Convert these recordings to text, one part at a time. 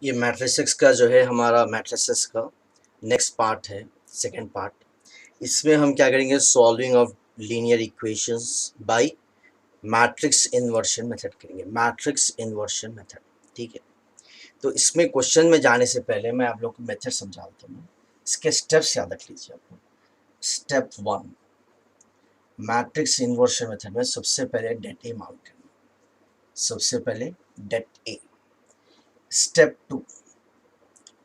ये मैट्रिसेस का जो है हमारा मैट्रिसेस का नेक्स्ट पार्ट है, सेकंड पार्ट। इसमें हम क्या करेंगे, solving of linear equations bye matrix inversion method करेंगे, मैट्रिक्स इन्वर्शन मेथड। ठीक है, तो इसमें क्वेश्चन में जाने से पहले मैं आप लोग को मेथड समझाता हूँ। इसके स्टेप्स याद रख लीजिए आप लोग। स्टेप 1, मैट्रिक्स इन्वर्शन मेथड में सबसे पहले डेट ए मालूम करना, सबसे पहले date A. Step 2,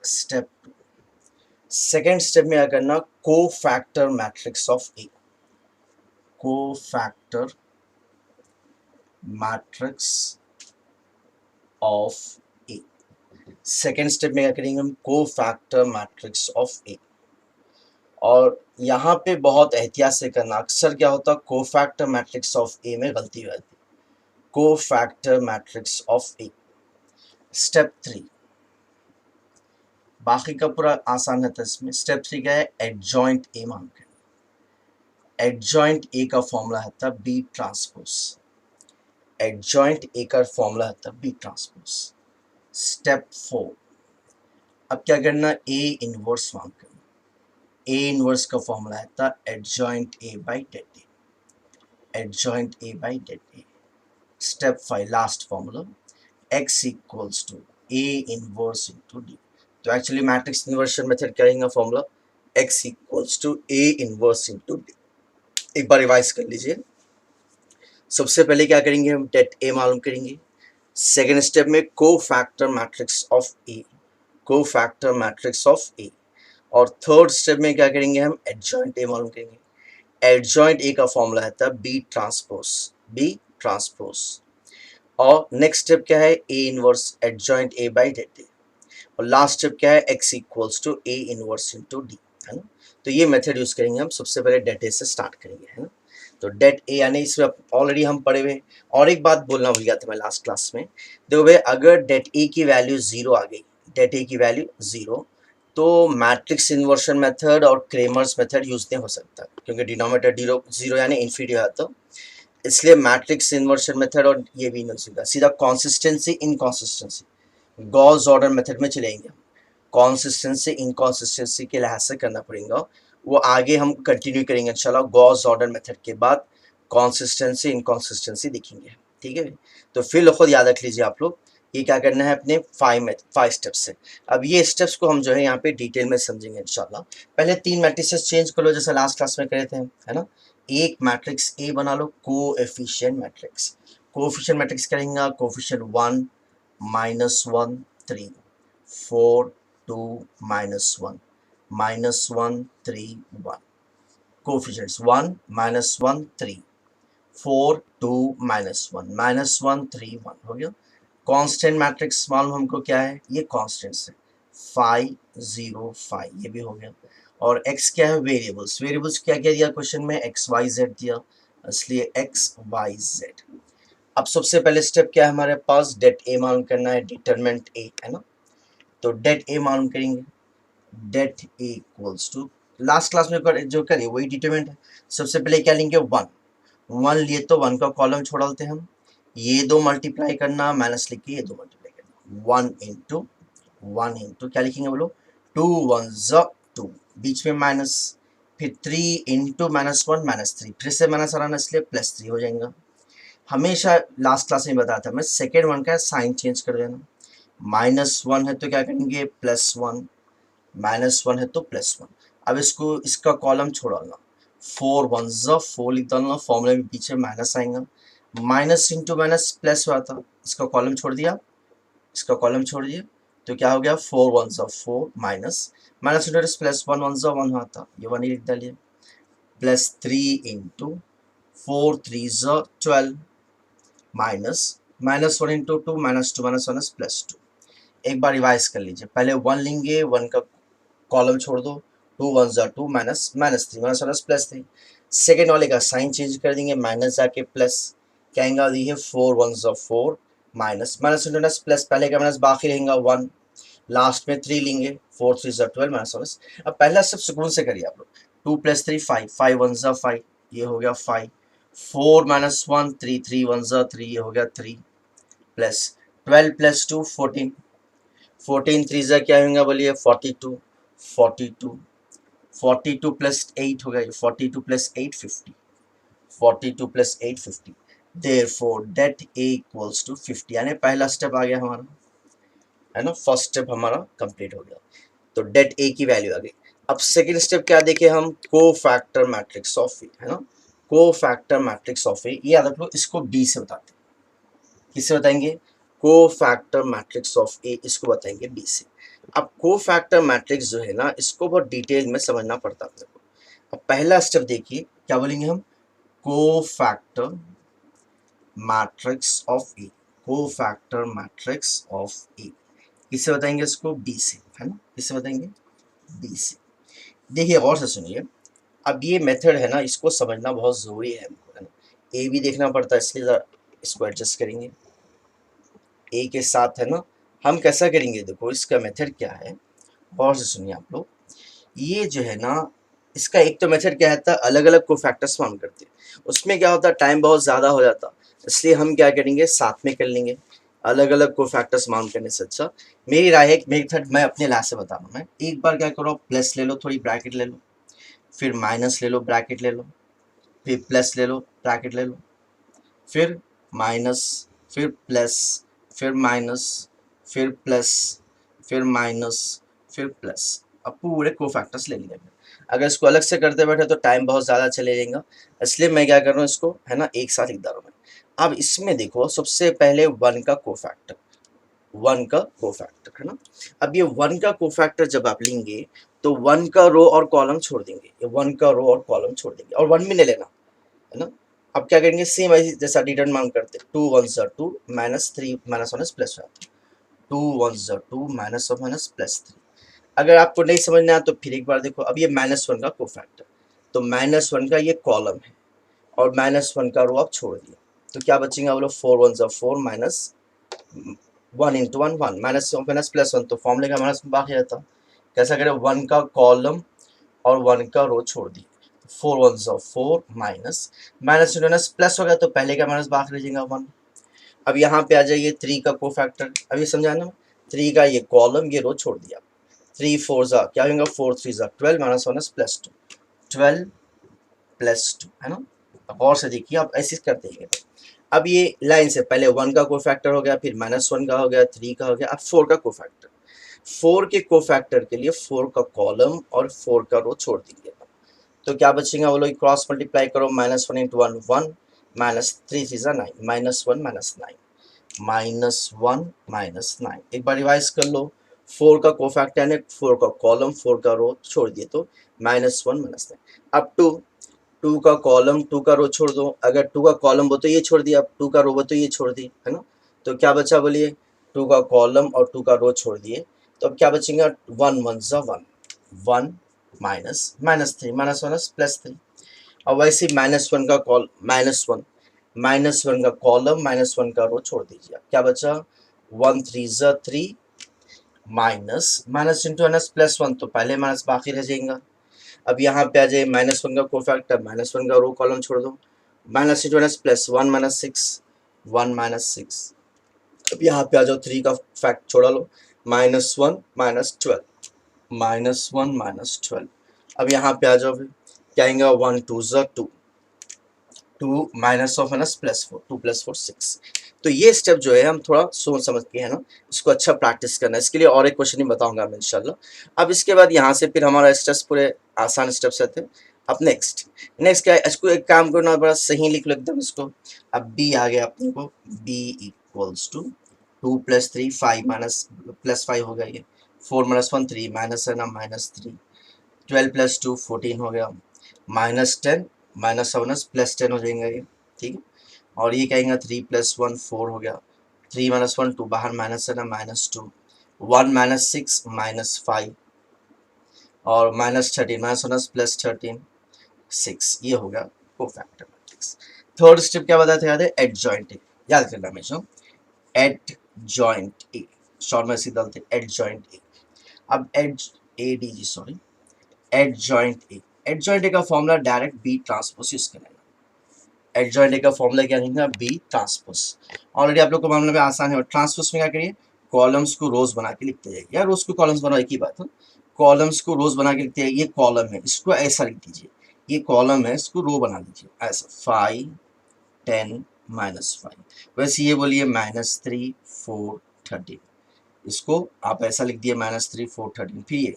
step second step में क्या करना, को फैक्टर मैट्रिक्स ऑफ ए, को factor matrix of A. Second step में क्या करेंगे हम, को फैक्टर मैट्रिक्स ऑफ ए। और यहाँ पे बहुत एहतियात से करना, अक्सर क्या होता है को फैक्टर मैट्रिक्स ऑफ ए में गलती हो जाती है, को factor matrix of A. Step 3, बाकी का पूरा आसान है। इसमें स्टेप 3 क्या है, एडजॉइंट ए मान के, एडजॉइंट ए का फॉर्मूला है था बी ट्रांसपोज, एडजॉइंट ए का फॉर्मूला है था बी ट्रांसपोज। स्टेप 4, अब क्या करना, ए इनवर्स मान करना, ए इनवर्स का फॉर्मूला है था adjoint A by det A, adjoint A by det A. Step 5, last formula, x equals to A inverse into D. तो एक्चुअली मैट्रिक्स इन्वर्शन मेथड क्या रहेगा formula, x equals to A inverse into D. एक बार revise कर लीजिए। सबसे पहले क्या करेंगे हम, डेट ए मालूम करेंगे। सेकेंड स्टेप में को फैक्टर मैट्रिक्स ऑफ ए, को फैक्टर मैट्रिक्स ऑफ ए। और थर्ड स्टेप में क्या करेंगे हम, एडजॉइंट ए मालूम करेंगे। एडजॉइंट ए का फॉर्मूला है था बी ट्रांसपोज, बी ट्रांसपोज। और नेक्स्ट स्टेप क्या है, A inverse adjoint A by det A. और लास्ट स्टेप क्या है, X equals to A inverse into D, है ना। तो ये मेथड यूज करेंगे हम। सबसे पहले डेट ए से स्टार्ट करेंगे, है ना। तो डेट ए यानी इसमें ऑलरेडी हम पढ़े हुए। और एक बात बोलना भूल गया था मैं लास्ट क्लास में, देखो भाई अगर डेट ए की वैल्यू 0 आ गई, डेट ए की वैल्यू 0, तो मैट्रिक्स इन्वर्शन मेथड और क्रेमर्स मेथड यूज नहीं हो सकता, क्योंकि डिनोमिनेटर जीरो यानी इन्फिनिटी है, तो इसलिए मैट्रिक्स इन्वर्शन मेथड और ये भी नहीं सीधा सीधा consistency inconsistency Gauss order method में चलेंगे। कंसिस्टेंसी इनकंसिस्टेंसी के लिहाज से करना पड़ेगा, वो आगे हम कंटिन्यू करेंगे इंशाल्लाह। गॉस ऑर्डर मेथड के बाद कंसिस्टेंसी इनकंसिस्टेंसी देखेंगे, ठीक है। तो फिर खुद याद रख लीजिए आप लोग, ये क्या करना है अपने 5 स्टेप्स से। अब ये स्टेप्स को हम जो है यहाँ पे डिटेल में समझेंगे इंशाल्लाह। पहले 3 मैट्रिसेस चेंज कर लो, जैसे लास्ट क्लास में करे थे, है ना। एक मैट्रिक्स ए बना लो, कोएफिशिएंट मैट्रिक्स। कोएफिशिएंट मैट्रिक्स करेंगे, कोएफिशिएंट 1 -1 3 4 2 -1 -1 3 1। कोएफिशिएंट्स 1 -1 3 4 2 -1 -1 3 1 हो गया। कांस्टेंट मैट्रिक्स मालूम हमको क्या है, ये कांस्टेंट्स है 5 0 5, ये भी हो गया। और x क्या है, वेरिएबल्स। वेरिएबल्स क्या क्या दिया क्वेश्चन में, एक्स वाई जेड दिया, इसलिए एक्स वाई जेड। अब सबसे पहले स्टेप क्या है हमारे पास, डेट ए मालूम करना है, डिटरमिनेंट ए, है ना। तो डेट ए मालूम करेंगे, det A equals to, last class में जो करिए वही डिटरमिनेंट है। सबसे पहले क्या लेंगे, 1 1 लिए तो 1 का कॉलम छोड़ डालते हैं हम, ये दो मल्टीप्लाई करना, माइनस लिख के ये दो मल्टीप्लाई करना, 1 इंटू क्या लिखेंगे बोलो, 2 1 2, बीच में माइनस, फिर 3 इंटू -1 -3, फिर से माइनस आना इसलिए +3 हो जाएगा। हमेशा लास्ट क्लास में बताया था मैं, सेकेंड वन का साइन चेंज कर देना। -1 है तो क्या करेंगे, +1, -1 है तो +1। अब इसको इसका कॉलम छोड़ाना, 4 1 4 लिख डालना, फॉर्मूले में पीछे माइनस आएगा, माइनस इंटू माइनस प्लस हुआ था, इसका कॉलम छोड़ दिया, इसका कॉलम छोड़ दिया, तो क्या हो गया, 4 1 4 माइनस माइनस इंटू +1 1 1 हुआ था, ये 1 ही लिख डालिए, +3 इंटू 4 3 12 माइनस -1 इंटू 2 -2 -1 +2। एक बार रिवाइज कर लीजिए, पहले 1 लेंगे, 1 का कॉलम छोड़ दो, 2 1 2 -3 +3। सेकेंड वाले का साइन चेंज कर देंगे, माइनस जाके प्लस, क्या आएगा देखिए, 4 1 4 माइनस माइनस इंटू प्लस, पहले का माइनस बाकी रहेगा 1, लास्ट में 3 लेंगे, 4 3 12 -1। अब पहला सब सुकून से करिए आप लोग, 2 + 3 5 5 1 5, ये हो गया 5, 4 -1 3 3 1 3, ये हो गया 3, प्लस 12 + 2 14, 14 3 क्या होगा बोलिए 42, 42, 42 प्लस 8 होगा 42 plus 8 50, 42 plus 8 50, therefore det A equals to 50, यानी पहला स्टेप आ गया हमारा, है ना, फर्स्ट स्टेप हमारा कंप्लीट हो गया, तो डेट ए की वैल्यू आ गई। अब सेकेंड स्टेप क्या देखे हम, को फैक्टर मैट्रिक्स ऑफ ए, है ना, को फैक्टर मैट्रिक्स ऑफ ए, ये याद रख लो, इसको बी से बताते हैं, किससे बताएंगे, को फैक्टर मैट्रिक्स ऑफ ए, इसको बताएंगे बी से। अब को फैक्टर मैट्रिक्स जो है ना, इसको बहुत डिटेल में समझना पड़ता है अपने को। अब पहला स्टेप देखिए क्या बोलेंगे हम, को फैक्टर मैट्रिक्स ऑफ ए, को फैक्टर मैट्रिक्स ऑफ ए, किससे बताएंगे इसको, बी से, है ना, किससे बताएंगे, बी से। देखिए और से सुनिए, अब ये मेथड है ना, इसको समझना बहुत ज़रूरी है हमको, है ना, ए भी देखना पड़ता है, इसलिए इसको एडजस्ट करेंगे ए के साथ, है ना। हम कैसा करेंगे, देखो इसका मेथड क्या है, और से सुनिए आप लोग, ये जो है ना, इसका एक तो मेथड क्या रहता है, अलग अलग को फैक्टर्स फाउंड करते हैं, उसमें क्या होता है, टाइम बहुत ज़्यादा हो जाता, इसलिए हम क्या करेंगे, साथ में कर लेंगे, अलग अलग को फैक्टर्स माउंट करने से अच्छा मेरी राय है, मेथड मैं अपने लास्ट से बता रहा हूँ, मैं एक बार क्या करो, प्लस ले लो, थोड़ी ब्रैकेट ले लो, फिर माइनस ले लो, ब्रैकेट ले लो, फिर प्लस ले लो, ब्रैकेट ले लो, फिर माइनस, फिर प्लस, फिर माइनस, फिर प्लस, फिर माइनस, फिर प्लस। अब पूरे को फैक्टर्स ले लिए। अगर इसको अलग से करते बैठे तो टाइम बहुत ज़्यादा चले जाएगा, इसलिए मैं क्या कर रहा हूँ, इसको है ना एक साथ लिख दे रहा हूँ मैं। अब इसमें देखो सबसे पहले वन का कोफैक्टर, वन का कोफैक्टर, है ना। अब ये वन का कोफैक्टर जब आप लेंगे तो वन का रो और कॉलम छोड़ देंगे, ये वन का रो और कॉलम छोड़ देंगे, और वन भी नहीं लेना, है ना। अब क्या करेंगे, सेम ऐसे जैसा डिटरमाइन करते, 2 1 2 minus 3 minus 1 plus 1, 2 1 2 minus of minus plus 3। अगर आपको नहीं समझना है तो फिर एक बार देखो, अब ये माइनस 1 का कोफैक्टर, तो माइनस 1 का ये कॉलम है, और माइनस 1 का रो आप छोड़ दिए, तो क्या बचेगा, बोलो 4 1 4 minus 1 into 1 1 minus minus plus 1, तो फॉर्मूले का माइनस बाकी रहता, कैसा करें, 1 का कॉलम और 1 का रो छोड़ दिए, 4 1 4 माइनस माइनस माइनस प्लस हो गया, तो पहले का माइनस बाकी रह जाएगा 1। अब यहाँ पे आ जाइए 3 का कोफैक्टर, अभी समझाना, 3 का ये कॉलम ये रो छोड़ दिया, 3 4 जा क्या होगा, 4 3 जा 12 माइनस माइनस प्लस 2, 12 प्लस 2, है ना। अब और से देखिए आप ऐसे करते हैं। अब ये लाइन से पहले 1 का कोफैक्टर हो गया, फिर माइनस 1 का हो गया, 3 का हो गया, अब 4 का कोफैक्टर, 4 के कोफैक्टर के लिए 4 का कॉलम और 4 का रो छोड़ देंगे, तो क्या बचेगा, वो लोग क्रॉस मल्टीप्लाई करो, minus 1 into 1 1 minus 3 3 9 minus 1 minus 9 minus 1 minus 9। एक बार रिवाइज कर लो, 4 का कोफैक्टर यानी 4 का कॉलम 4 का रो छोड़ दिए, तो माइनस 1 माइनस 9। अब 2, 2 का कॉलम 2 का रो छोड़ दो, अगर 2 का कॉलम हो तो ये छोड़ दिया, अब 2 का रो हो तो ये छोड़ दी, है ना। तो क्या बचा बोलिए, 2 का कॉलम और 2 का रो छोड़ दिए, तो अब क्या बचेगा, 1 1 1 1 minus minus 3 minus minus plus 3। और वैसे माइनस 1 का कॉल माइनस वन का कॉलम माइनस 1 का रो छोड़ दीजिए, क्या बचा, 1 3 3 minus minus into minus plus 1, तो पहले माइनस बाकी रह जाएगा। अब यहाँ पे आ जाए माइनस 1 का कोफैक्टर, माइनस 1 का रो कॉलम छोड़ दो, minus into minus plus 1 minus 6 1 minus 6। अब यहाँ पे आ जाओ 3 का फैक्ट छोड़ा लो, माइनस 1 माइनस 12 माइनस 1 माइनस 12। अब यहाँ पे आ जाओ, फिर क्या आएगा, 1 2 2 2 minus of minus plus 4 2 plus 4 6। तो ये स्टेप जो है हम थोड़ा सोच समझ के, है ना, इसको अच्छा प्रैक्टिस करना है, इसके लिए और एक क्वेश्चन ही बताऊंगा मैं इंशाल्लाह। अब इसके बाद यहाँ से फिर हमारा स्टेप्स पूरे आसान स्टेप्स रहते हैं। अब नेक्स्ट क्या है, इसको एक काम करना, बड़ा सही लिख लो एकदम इसको। अब बी आ गया अपने को, B equals to 2 plus 3 5 minus plus 5 हो गया, ये 4 माइनस 1 3 माइनस है ना माइनस 3, 12 प्लस 2 14 हो गया, माइनस 10 माइनस माइनस प्लस 10 हो जाएगा ये, ठीक है। और ये कहेंगे 3 प्लस 1 4 हो गया, 3 माइनस 1 2 बाहर माइनस है ना माइनस 2, 1 माइनस 6 माइनस 5, और माइनस 13 माइनस माइनस प्लस 13 6, ये हो गया कोफैक्टर मैट्रिक्स। थर्ड स्टेप क्या बताया था, याद है, एडजॉइंट ए, याद करना हमेशा, एडजॉइंट ए, शॉर्ट में सीधा डालते एडजॉइंट ए। अब एडजॉइंट ए, एडजॉइंट ए का formula direct B transpose use करेंगे। एडजॉइंट ए का फॉर्मूला क्या रहेगा, बी ट्रांसपोज। ऑलरेडी आप लोग को मामले में आसान है, और ट्रांसपोज में क्या करिए, कॉलम्स को रोज बना के लिखते जाइए, या रोज को कॉलम्स बनाओ एक ही बात है, कॉलम्स को रोज बना के लिखते जाइए। ये कॉलम है, इसको ऐसा लिख दीजिए, ये कॉलम है, इसको रो बना दीजिए ऐसा, 5 10 -5। वैसे ये बोलिए -3 4 13, इसको आप ऐसा लिख दिए -3 4 13। फिर ये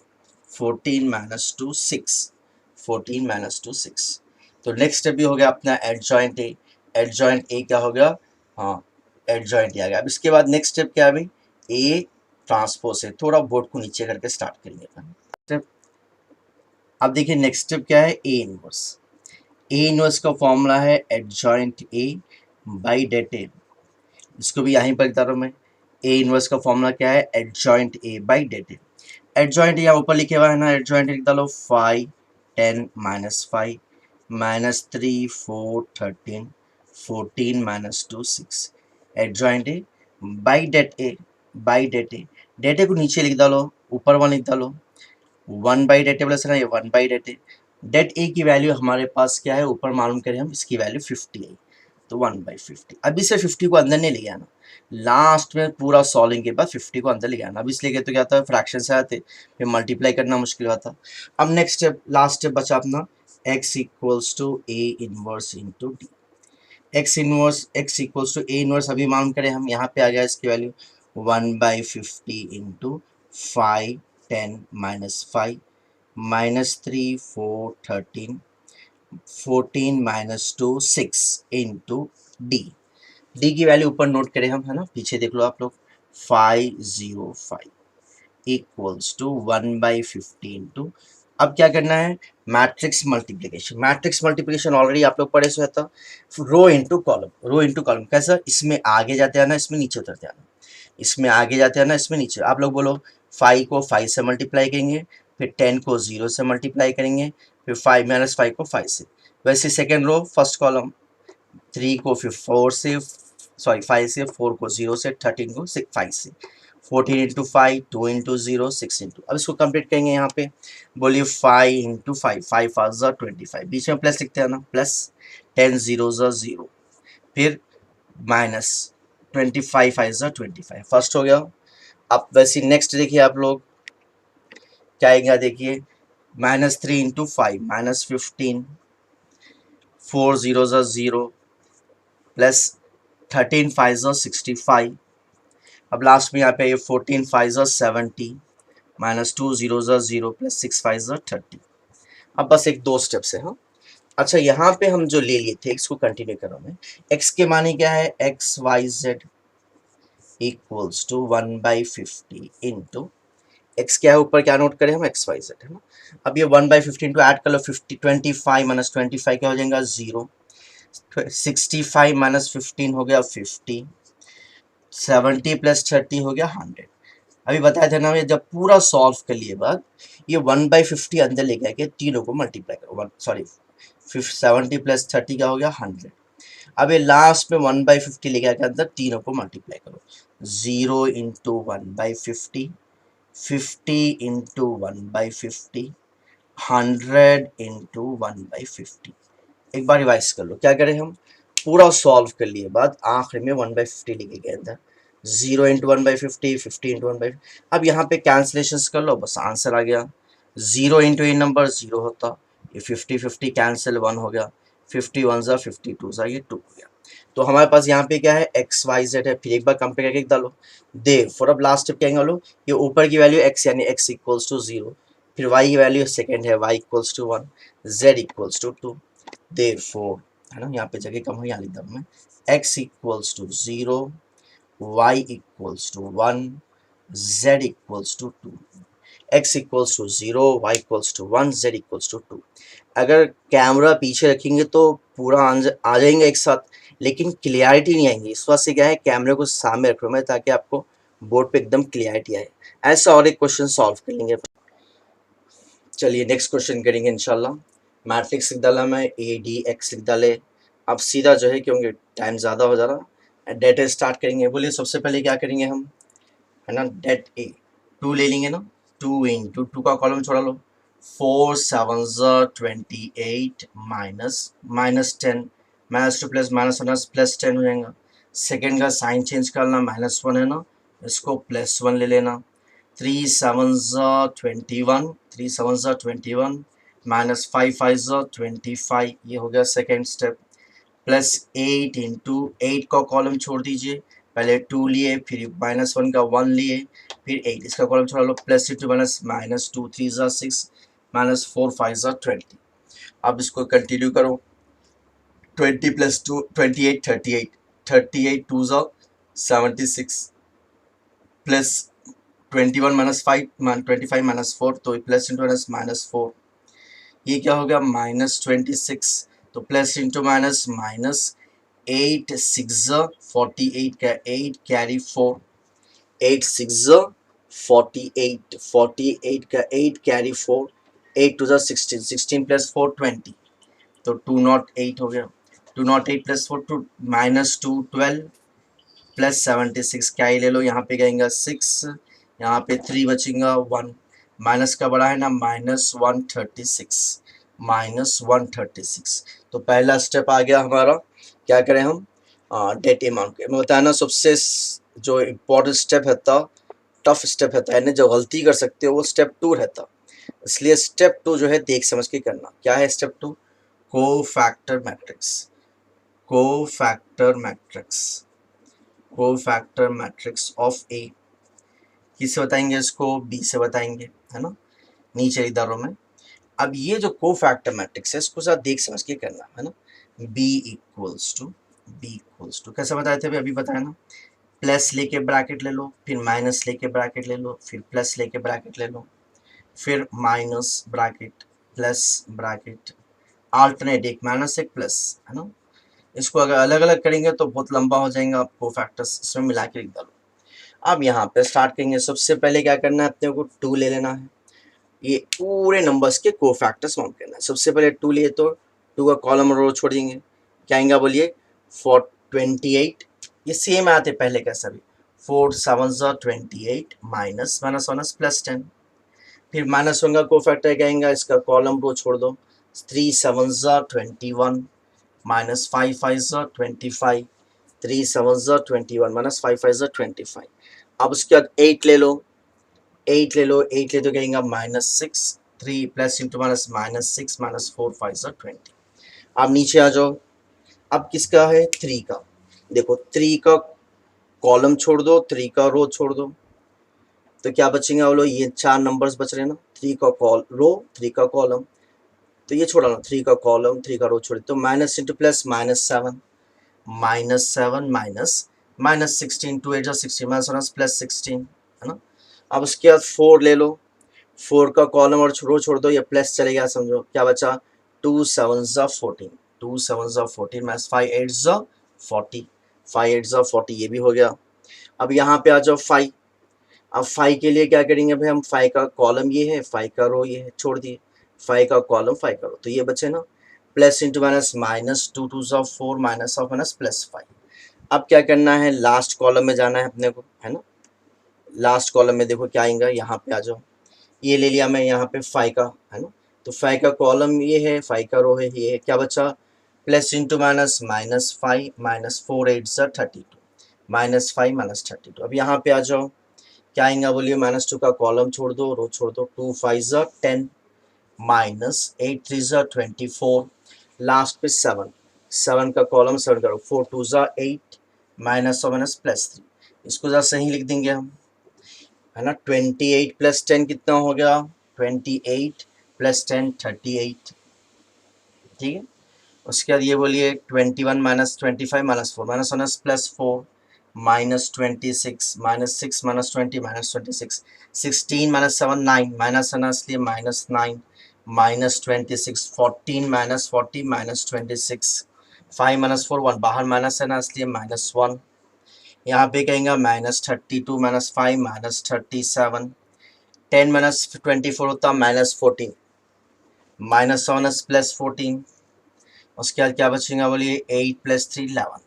14 -2 6, 14 -2 6। तो नेक्स्ट स्टेप भी हो गया अपना एडजॉइंट ए। एडजॉइंट ए क्या हो गया, हाँ एडजॉइंट ए आ गया। अब इसके बाद नेक्स्ट स्टेप क्या है भाई, ए ट्रांसपोज है। थोड़ा बोर्ड को नीचे करके स्टार्ट करेंगे स्टेप। अब देखिए नेक्स्ट स्टेप क्या है, ए इनवर्स। ए इनवर्स का फॉर्मूला है एडजॉइंट ए बाई डेट ए। इसको भी यहीं पर लिखता रहा हूँ मैं। ए इनवर्स का फॉर्मूला क्या है, adjoint A by det A. Adjoint यहाँ ऊपर लिखे हुआ है ना, एडजॉइंट लिख डालो 5 10 -5 -3 4 13 14 -2 6। Adjoint A by det A, by det A. Det A को नीचे लिख डालो, ऊपर वन लिख डालो, 1 बाई डेट ए प्लस है ना, ये 1 बाई डेट ए। डेट ए की वैल्यू हमारे पास क्या है, ऊपर मालूम करें हम, इसकी वैल्यू 50 आई, तो 1/50। अब इसे 50 को अंदर नहीं ले आना, लास्ट में पूरा सॉल्विंग के बाद 50 को अंदर ले आना। अब इसलिए तो क्या होता है, फ्रैक्शन से आते फिर मल्टीप्लाई करना मुश्किल होता। अब नेक्स्ट स्टेप, लास्ट स्टेप बचा अपना, x equals to A inverse into D. x equals to A inverse अभी मालूम करें हम, यहाँ पे आ गया इसकी value 1/50 into 5 10 -5 -3 4 13 14 -2 6 into D. D की वैल्यू ऊपर नोट करें हम, है ना, पीछे देख लो आप लोग, 505 इक्वल्स टू 1/50 इंटू। अब क्या करना है, matrix multiplication. Matrix multiplication already आप लोग पढ़े से था, रो इंटू कॉलम। रो इंटू कॉलम कैसा, इसमें आगे जाते आना, इसमें नीचे उतरते आना, इसमें आगे जाते आना, इसमें नीचे। आप लोग बोलो 5 को 5 से मल्टीप्लाई करेंगे, फिर 10 को 0 से मल्टीप्लाई करेंगे, फिर 5 -5 को 5 से। वैसे सेकेंड रो फर्स्ट कॉलम, 3 को फिर 4 से, सॉरी 5 से, 4 को 0 से, 13 को 5 से, 14 इंटू 5 2 इंटू 0 6 इंटू। अब इसको कंप्लीट करेंगे यहाँ पे, बोलिए 5 इंटू 5, 5 5 ज़ा 25, बीच में प्लस लिखते हैं ना, प्लस 10 0 ज़ा 0, फिर माइनस 25 5 ज़ा 25, फर्स्ट हो गया। अब वैसे नेक्स्ट देखिए आप लोग क्या आएगा, देखिए -3 इंटू 5 -15, 4 0 ज़ा 0, प्लस 13 5 ज़ा 65। अब लास्ट में यहाँ पे ये 14 5 ज़ा 70, -2 0 ज़ा 0, प्लस 6 5 ज़ा 30। अब बस एक दो स्टेप से, हाँ। अच्छा यहाँ पे हम जो ले लिए थे, इसको कंटिन्यू करो मैं। x के माने क्या है, X Y Z equals to 1/50 into X क्या है, ऊपर क्या नोट करें हम, एक्स वाई जेड, है ना। अब ये 1/50 इंटू ऐड कर लो, 50 25 -25 क्या हो जाएगा 0, 65 -15 हो गया 50, 70 प्लस 30 हो गया 100। अभी बताया था ना, ये जब पूरा सॉल्व कर लिए बाद ये 1/50 अंदर ले गया कि तीनों को मल्टीप्लाई करो, सॉरी 70 प्लस 30 क्या हो गया 100। अब ये लास्ट में 1/50 ले गया के अंदर तीनों को मल्टीप्लाई करो, 0 इंटू 1/50, 50 इंटू 1/50, 100 इंटू 1/50। एक बार रिवाइज कर लो, क्या करें हम, पूरा सॉल्व कर लिए बाद आखिर में 1/50 लिखे गए अंदर, 0 इंटू 1/50, 50 इंटू 1/50। अब यहाँ पे कैंसिलेशन कर लो, बस आंसर आ गया। 0 इंटू ए नंबर 0 होता, ये 50 50 कैंसिल 1 हो गया, 50 1 ज़ा 52 ज़ा ये 2 हो गया। तो हमारे पास यहाँ पे क्या है, एक्स वाई जेड है। फिर एक बार कंपेयर करके डालो, दे फॉर अब लास्ट स्टेप क्या लो, ये ऊपर की वैल्यू एक्स यानी एक्स इक्वल्स टू 0, फिर वाई की वैल्यू सेकेंड है Y equals to 1, Z equals to 2, therefore, है ना, यहाँ पे जगह कम हो, यहाँ लिख दूँ मैं, x equals to 0, y equals to 1, z equals to 2। x equals to 0, y equals to 1, z equals to 2। अगर कैमरा पीछे रखेंगे तो पूरा आंसर आ जाएंगे एक साथ, लेकिन क्लियरिटी नहीं आएंगी। इस वजह से क्या है, कैमरे को सामने रख रहा हूँ मैं ताकि आपको बोर्ड पे एकदम क्लियरिटी आए। ऐसा और एक क्वेश्चन सॉल्व कर लेंगे। चलिए नेक्स्ट क्वेश्चन करेंगे इंशाल्लाह। मैट्रिक्स लिख डाला मैं, ए डी एक्स लिख डाले। अब सीधा जो है, क्योंकि टाइम ज़्यादा हो जा रहा, डेट ए स्टार्ट करेंगे। बोलिए सबसे पहले क्या करेंगे हम, है ना, डेट ए 2 ले लेंगे ना, 2 इंटू 2 का कॉलम छोड़ा लो, 4 7 28 -10, -2 प्लस -1 प्लस 10 हो जाएगा। सेकेंड का साइन चेंज करना, -1 है ना, इसको +1 ले लेना। 3 7 21, 3 7 21 माइनस 5 5 25, ये हो गया सेकेंड स्टेप। +8 इंटू 8 का कॉलम छोड़ दीजिए, पहले 2 लिए, फिर -1 का 1 लिए, फिर 8, इसका कॉलम छोड़ा लो, प्लस इंटू माइनस, -2 3 6, -4 5 20। अब इसको कंटिन्यू करो, 20 + 2 28, 38, 38 2 76, प्लस 21 -5 25 -4, तो प्लस इंटू -4, ये क्या हो गया -26, तो प्लस इंटू माइनस, -8 6 48 का 8 कैरी 4, 8 6 48, 48 का 8 कैरी 4, 8 2 16, 16 + 4 20, तो 208 हो गया। 208 + 4 2 -2 12 प्लस 76, क्या ही ले लो, यहाँ पे गएंगे 6, यहाँ पे 3 बचेगा 1, माइनस का बड़ा है ना, -136, -136। तो पहला स्टेप आ गया हमारा, क्या करें हम, डेट अमाउंट के। मैं बताया ना, सबसे जो इम्पोर्टेंट स्टेप रहता, टफ स्टेप रहता है, जो गलती कर सकते हो वो स्टेप 2 रहता। इसलिए स्टेप 2 जो है देख समझ के करना। क्या है step 2? Cofactor matrix, cofactor matrix, cofactor matrix of A. किससे बताएंगे इसको? बी से बताएंगे, है ना, नीचे इधरों में। अब ये जो कोफैक्टर मैट्रिक्स है, इसको साथ देख समझ के करना है ना। बी इक्वल्स टू कैसे बताए थे अभी बताया ना, प्लस लेके ब्रैकेट ले लो, फिर माइनस लेके ब्रैकेट ले लो, फिर प्लस लेके ब्रैकेट ले लो, फिर minus bracket, plus bracket, alternate, एक माइनस एक प्लस, है ना। इसको अगर अलग अलग करेंगे तो बहुत लंबा हो जाएगा, आपको फैक्टर्स इसमें मिला के लिख डालो। अब यहाँ पे स्टार्ट करेंगे, सबसे पहले क्या करना है, अपने को 2 ले लेना है, ये पूरे नंबर्स के कोफैक्टर्स काउंट करना है। सबसे पहले 2 लिए तो 2 का कॉलम और रो छोड़ देंगे, क्या आएगा बोलिए, 428, ये सेम आते पहले का सभी, 4 7 28 माइनस माइनस माइनस +10, फिर -1 का कोफैक्टर क्या आएगा, इसका कॉलम रो छोड़ दो, 3 7 21 -5 5 25, 3 7 21 -5 5 25। अब उसके बाद 8 ले लो, 8 ले लो, 8 ले तो कहेंगे -6, 3 प्लस इंटू माइनस -6 -4 5 20। अब नीचे आ जाओ, अब किसका है, 3 का, देखो 3 का कॉलम छोड़ दो, 3 का रो छोड़ दो, तो क्या बचेंगे बोलो, ये 4 नंबर्स बच रहे ना, 3 का रो, 3 का कॉलम, तो ये छोड़ा ना, 3 का कॉलम 3 का रो छोड़े, तो minus into plus -7, -7 minus 16, 2 8 16 minus +16, है ना। अब उसके बाद 4 ले लो, 4 का कॉलम और रो छोड़ दो, ये प्लस चले गया, समझो क्या बचा, 2 7 14, 2 7 14 माइनस 5 8 40, 5 8 40, ये भी हो गया। अब यहाँ पे आ जाओ 5, अब 5 के लिए क्या करेंगे भाई हम, 5 का कॉलम ये है, 5 का रो ये है, छोड़ दिए, 5 का कॉलम 5 का रो, तो ये बचे ना, plus into minus, -2 2 4 minus of minus +5। अब क्या करना है, लास्ट कॉलम में जाना है अपने को, है ना। लास्ट कॉलम में देखो क्या आएगा, यहाँ पे आ जाओ, ये ले लिया मैं यहाँ पे 5 का, है ना, तो 5 का कॉलम ये है, 5 का रो है, ये है, क्या बचा, प्लस इंटू माइनस, -5 -4 8 32, -5 -32। अब यहाँ पे आ जाओ, क्या आएगा बोलिए, -2 का कॉलम छोड़ दो, रो छोड़ दो, 2 5 10, -8 3 24, लास्ट पे 7, 7 का कॉलम 7 का रो, 4 2 8, माइनस और माइनस +3, इसको ज़रा सही लिख देंगे हम, है ना। 28 + 10 कितना हो गया, 28 + 10 38, ठीक है। उसके बाद ये बोलिए 21 - 25 -4 माइनस माइनस +4, -26 -6 -20 -26, 16 - 7 9, माइनस है ना इसलिए -9, -26, 14 - 40 -26, 5 - 4 1, बाहर माइनस है ना इसलिए -1, यहाँ पे कहेंगे -32 -5 -37, 10 - 24 होता -14, -1 +14, उसके बाद क्या बचेगा बोलिए, 8 + 3 11।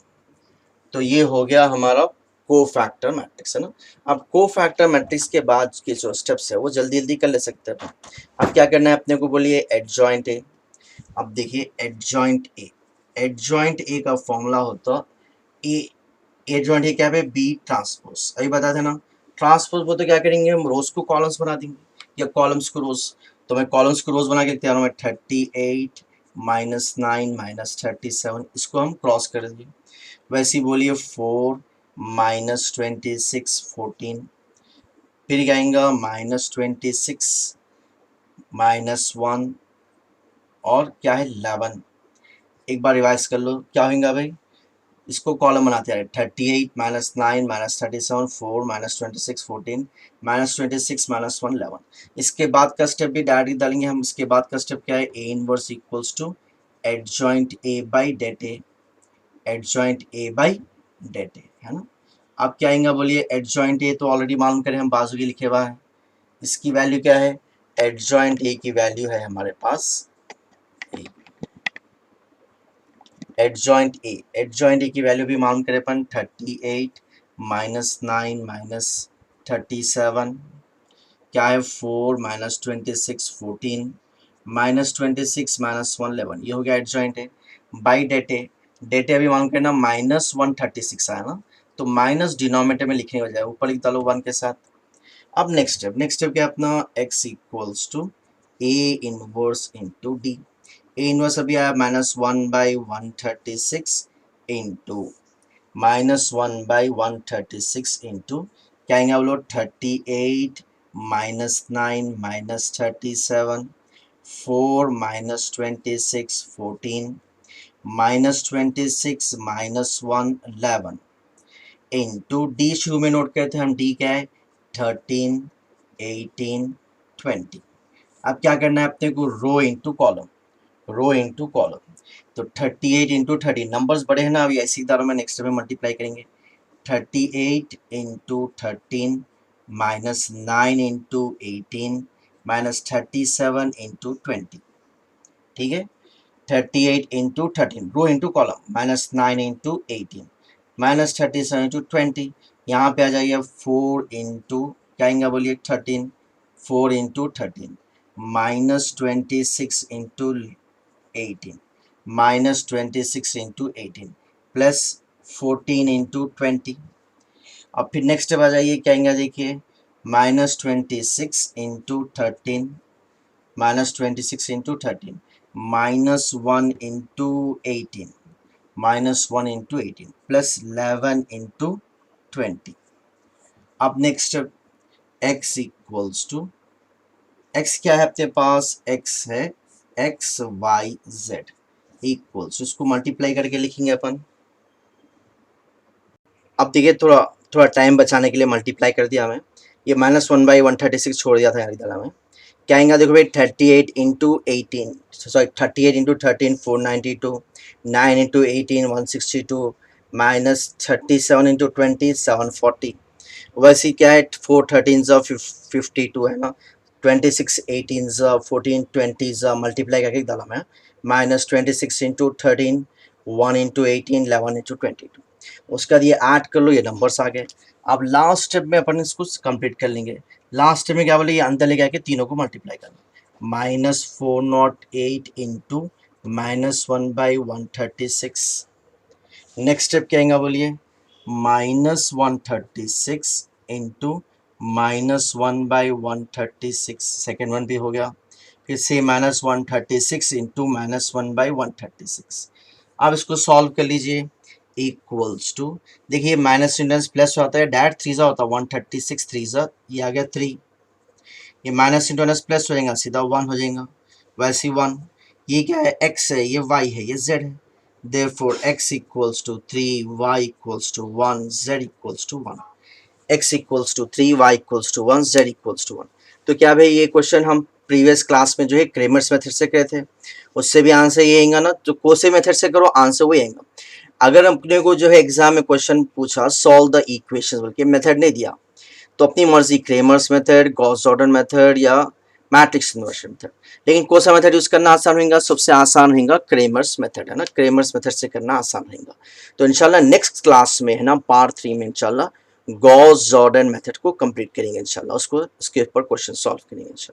तो ये हो गया हमारा कोफैक्टर मैट्रिक्स, है ना। अब कोफैक्टर मैट्रिक्स के बाद के जो स्टेप्स है वो जल्दी जल्दी कर ले सकते हैं। अब क्या करना है अपने को बोलिए, एडजॉइंट ए। अब देखिए एडजॉइंट ए, एडजॉइंट ए का फॉर्मूला होता ए, एडजॉइंट ए क्या है बी ट्रांसपोज, अभी बता देना ट्रांसपोज वो तो क्या करेंगे हम रोज को कॉलम्स बना देंगे या कॉलम्स को रोज, तो मैं कॉलम्स को रोज बना के तैयार हूँ। 38 माइनस 9 माइनस 37 इसको हम क्रॉस कर देंगे। वैसे ही बोलिए 4 माइनस 26 14, फिर क्या आएगा -26 -1 और क्या है 11। एक बार रिवाइज कर लो क्या होगा भाई, इसको कॉलम बनाते हैं 38 minus 9 minus 37 4 minus 26 14 minus 26 minus 1 11। इसके बाद का स्टेप भी डायरेक्टली डालेंगे हम। इसके बाद का स्टेप क्या है, A inverse equals to adjoint A by det A, adjoint A by det A, है ना। अब क्या आएगा बोलिए, एडजॉइंट ए तो ऑलरेडी मालूम करें हम, बाजू की लिखे हुआ है। इसकी वैल्यू क्या है, एडजॉइंट ए की वैल्यू है हमारे पास एडजॉइंट ए, एडजॉइंट ए की वैल्यू भी मालूम करें अपन 38 माइनस 9 माइनस 37 क्या है 4 माइनस 26 14 माइनस 26 माइनस 1 11, ये हो गया adjoint A by det A. Det A अभी मालूम करना -136 आया ना, तो माइनस डिनोमिनेटर में लिखने हो जाए, ऊपर लिख डालो 1 के साथ। अब नेक्स्ट स्टेप क्या है अपना, x equals to A inverse into D. A inverse अभी आया -1/136 इंटू -1/136 इंटू क्या आएंगे आप लोग 38 minus 9 minus 37 4 minus 26 14 minus 26 minus 1 11 into D शुरू में नोट करते हैं हम, डी क्या है 13 18 20। अब क्या करना है अपने को, रो इंटू कॉलम, रो इंटू कॉलम। तो 38 इंटू 30, नंबर्स बड़े हैं ना, अभी ऐसी तरह में नेक्स्ट में मल्टीप्लाई करेंगे। 38 into 13 minus 9 into 18 minus 37 into 20, ठीक है। 38 into 13 row into column minus 9 into 18 minus 37 into 20, यहाँ पे आ जाइए 4 इंटू क्या आएंगे बोलिए 13, 4 into 13 minus 26 into 18 minus 26 into 18 plus 14 into 20। अब फिर नेक्स्ट आ जाइए क्या आएंगे देखिए -26 into 13 -26 into 13 -1 into 18 -1 into 18 plus 11 into 20। अब next x equals to, x क्या है अपने पास, x है x y z इक्वल्स, इसको मल्टीप्लाई करके लिखेंगे अपन। अब देखिए थोड़ा थोड़ा टाइम बचाने के लिए मल्टीप्लाई कर दिया हमें, ये -1/136 छोड़ दिया था यार इधर हमें। क्या आएगा देखो भाई 38 into 18 sorry 38 into 13 492 9 into 18 162 minus 37 into 20 740। वैसे ही क्या है 4 13 52 है ना, 26 18 14 20 मल्टीप्लाई करके डाला मैं -26 इंटू 13 1 इंटू 18 11 इंटू 22। उसका ये ऐड कर लो, ये नंबर्स आ गए। अब लास्ट स्टेप में अपन इसको कंप्लीट कर लेंगे। लास्ट स्टेप में क्या बोले, ये अंदर लेके आके तीनों को मल्टीप्लाई करना, -408 इंटू -1/136। नेक्स्ट स्टेप क्या आएगा बोलिए, -136 इंटू -1/136, सेकेंड वन भी हो गया। फिर से -136 इंटू -1/136। अब इसको सॉल्व कर लीजिए, इक्वल्स टू, देखिए माइनस इंडेंस प्लस होता है, डैट 3 होता है 136 3 ये आ गया 3, ये माइनस इंटोनस प्लस हो जाएगा सीधा 1 हो जाएगा, वैसे 1। ये क्या है, x है, ये y है, ये z है, therefore x equals to 3 y equals to 1 z equals to 1, x equals to 3 y equals to 1 z equals to 1। तो क्या भाई ये क्वेश्चन हम प्रीवियस क्लास में जो है क्रेमर्स मेथड से करे थे, उससे भी आंसर ये आएगा ना, तो कोसे मेथड से करो आंसर वही आएगा। अगर अपने को जो है एग्जाम में क्वेश्चन पूछा सॉल्व द इक्वेशन बोल के, मेथड नहीं दिया, तो अपनी मर्जी Cramer's method, Gauss Jordan method या मैट्रिक्स इन्वर्शन मेथड, लेकिन कौन सा मेथड यूज करना आसान होगा, सबसे आसान होगा क्रेमर्स मेथड, है ना, क्रेमर्स मेथड से करना आसान होगा। तो इंशाल्लाह नेक्स्ट क्लास में है ना पार्ट 3 में इंशाल्लाह गॉस जॉर्डन मेथड को कंप्लीट करेंगे इंशाल्लाह, उसको उसके ऊपर क्वेश्चन सॉल्व करेंगे इंशाल्लाह।